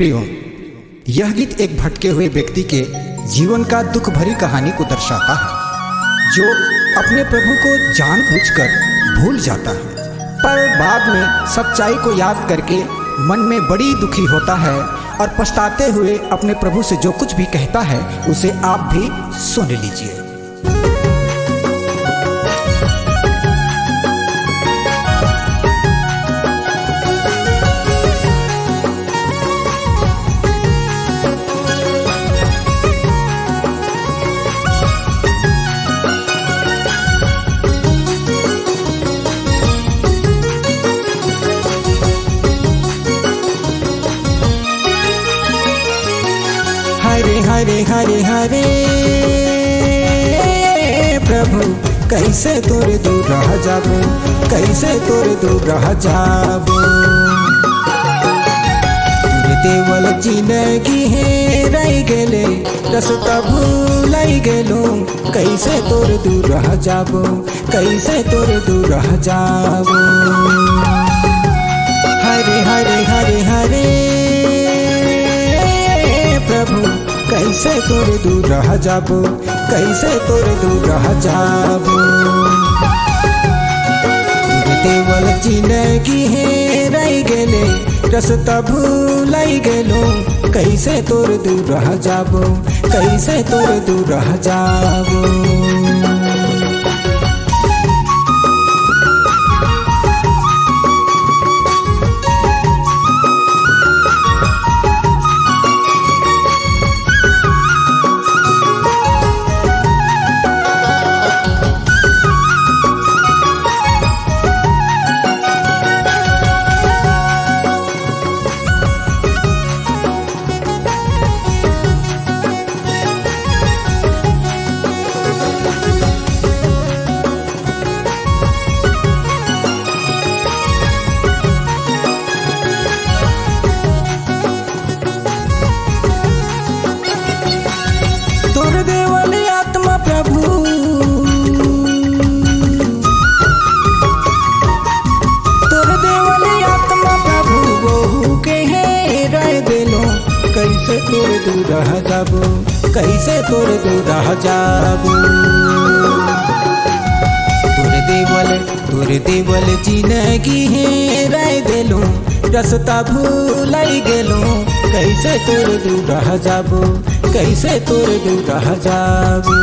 प्रियो, यह गीत एक भटके हुए व्यक्ति के जीवन का दुख भरी कहानी को दर्शाता है, जो अपने प्रभु को जानबूझकर भूल जाता है, पर बाद में सच्चाई को याद करके मन में बड़ी दुखी होता है और पछताते हुए अपने प्रभु से जो कुछ भी कहता है उसे आप भी सुन लीजिए। हरे हरे हरे प्रभु, कैसे तोरे दूर रह जाबो, कैसे तोरे दूर रह जाबो। तोरे देवल जिंदगी है रह गेले, रास्ता भूलाई गेलो, कैसे तोरे दूर रह जाबो, कैसे तोरे दूर रह जाबो। हरे हरे हरे हरे प्रभु, कैसे तोरे दूर रह जाबो, कैसे तोरे दूर रह जाबो। तोरे देवल जिंदगी है रह गेले, रास्ता भूलाई गेलो, कैसे तोरे दूर रह जाबो, कैसे तोरे दूर रह जाबो। तोरे देवल आत्मा प्रभु, तोरे देवल आत्मा प्रभु, बहू के है रह देलो, कैसे तोरे दूर रह जाबो, कैसे तोरे दूर रह जाबो। तोरे देवल जिंदगी है रह देलो, रास्ता भूलाई गेलो, कैसे तोरे दूर रह जाबो, कैसे तोरे दूर रह जाबो।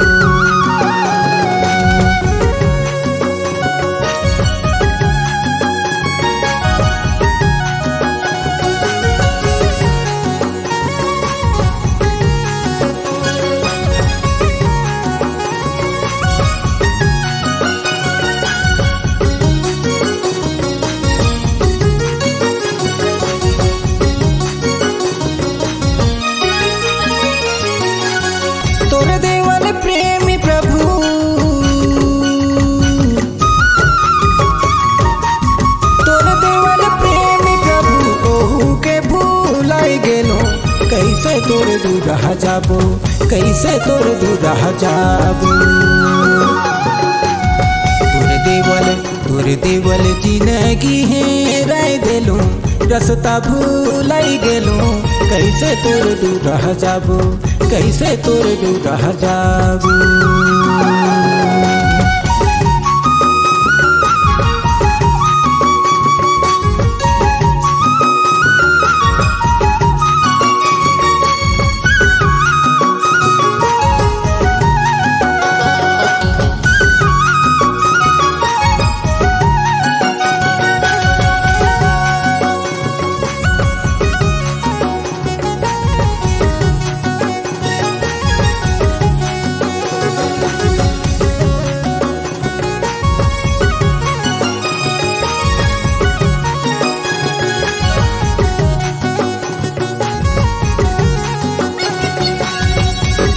तोरे देवल प्रेमी प्रभु, तोरे देवल प्रेमी प्रभु, ओहू के भूलाई गेलो, कैसे तोरे दूर रह जाबो, कैसे तोरे दूर रह जाबो। तोरे देवल जिंदगी है रह देलो, रास्ता भूलाई गेलो, कैसे तोरे दूर रह जाबो, कैसे तोरे दूर रह जाबो।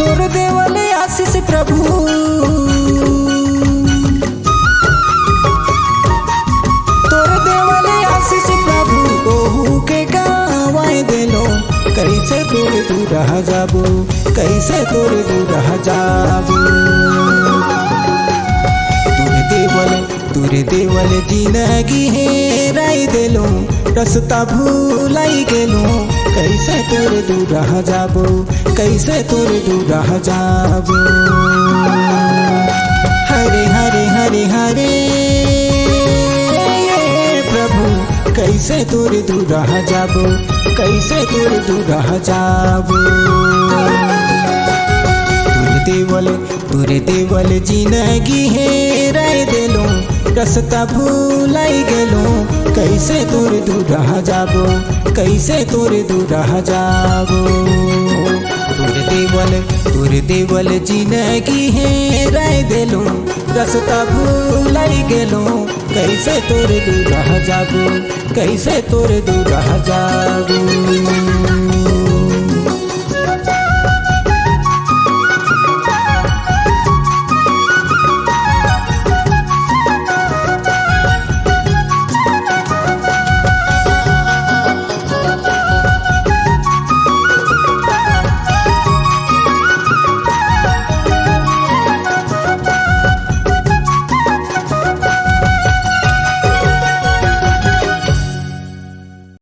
तोरे देवल आशीष प्रभु, तोरे देवल आशीष प्रभु, ओहू के गावाए देलो, कैसे तोरे दूर रह जाबो, कैसे तोरे दूर रह जाबो। तोरे देवल जिंदगी है राय देलो, रास्ता भूलाई गेलो, कैसे दूर रह जाबो, कैसे तोर दूर रह जाबो। हरे हरे हरे हरे प्रभु, कैसे तोर दूर रह जाबो, कैसे तोर दूर रह जाबो। तोरे देवल जिंदगी हेराय देलो, रास्ता भूलाई गेलो, कैसे तोर दूर रह जाबो, कैसे तोर दूर रह जाबो। तोर देवल जिंदगी हेराय देलो, रास्ता भूलाई गेलो, कैसे तोर दूर रह जाबो, कैसे तोर दूर रह जाबो।